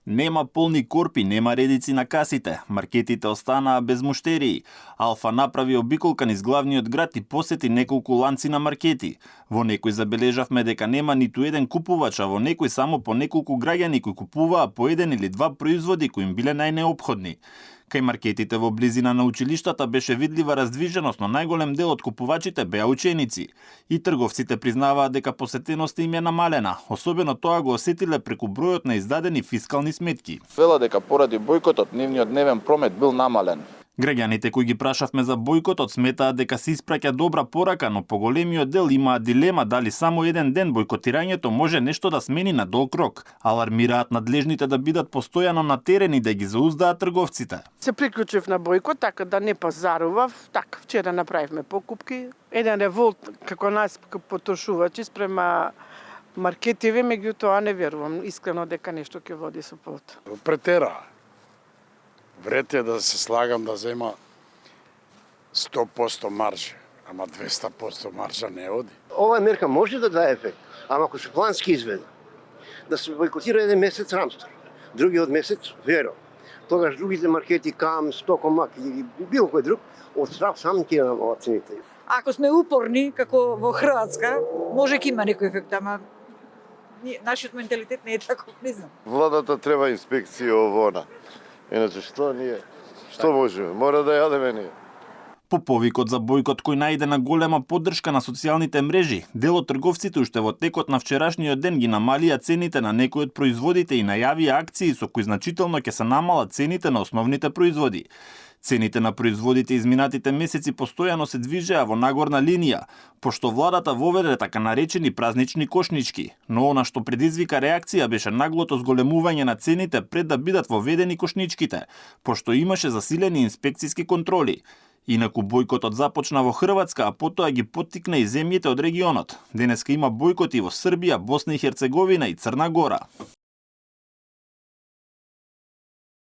Нема полни корпи, нема редици на касите. Маркетите останаа без муштерии. Алфа направи обиколка низ главниот град и посети неколку ланци на маркети. Во некој забележавме дека нема ниту еден купувач, а во некој само по неколку граѓани кои купуваа по еден или два производи кои им биле најнеопходни. Кај маркетите во близина на училиштата беше видлива раздвиженост, но најголем дел од купувачите беа ученици. И трговците признаваат дека посетеноста им е намалена, особено тоа го осетиле преку бројот на издадени фискални сметки. Вела дека поради бојкотот нивниот дневен промет бил намален. Граѓаните кои ги прашавме за бојкотот сметаат дека се испраќа добра порака, но поголемиот дел имаат дилема дали само еден ден бојкотирањето може нешто да смени на долг рок. Алармираат надлежните да бидат постојано на терен и да ги зауздаат трговците. Се приклучив на бојкот, така да не пазарував. Така, вчера направивме покупки. Еден револт како нас потрошувачи спрема маркетиви, меѓутоа не верувам искрено дека нешто ќе води со плод. Претера. Вред е да се слагам да зема 100% маржа, ама 200% маржа не оди. Ова мерка може да даде ефект, ама ако се плански изведе, да се бойкотира еден месец Рамстор, другиот месец Веро, тогаш другите маркети Кам, Стокомак или било кој друг, од страх сам ќе намалат цените. Ако сме упорни, како во Хрватска, може ќе има некој ефект, ама нашиот менталитет не е таков, не знам. Владата треба инспекција овона. Иначе што можеме? Мора да јадеме ние. По повикот за бојкот кој најде на голема поддршка на социјалните мрежи, дел од трговците уште во текот на вчерашниот ден ги намалија цените на некои од производите и најавија акции со кои значително ќе се намалат цените на основните производи. Цените на производите изминатите месеци постојано се движеа во нагорна линија, пошто владата воведе така наречени празнични кошнички, но она што предизвика реакција беше наглото зголемување на цените пред да бидат воведени кошничките, пошто имаше засилени инспекцијски контроли. Инаку бојкотот започна во Хрватска, а потоа ги поттикна и земјите од регионот. Денеска има бојкоти во Србија, Босна и Херцеговина и Црна Гора.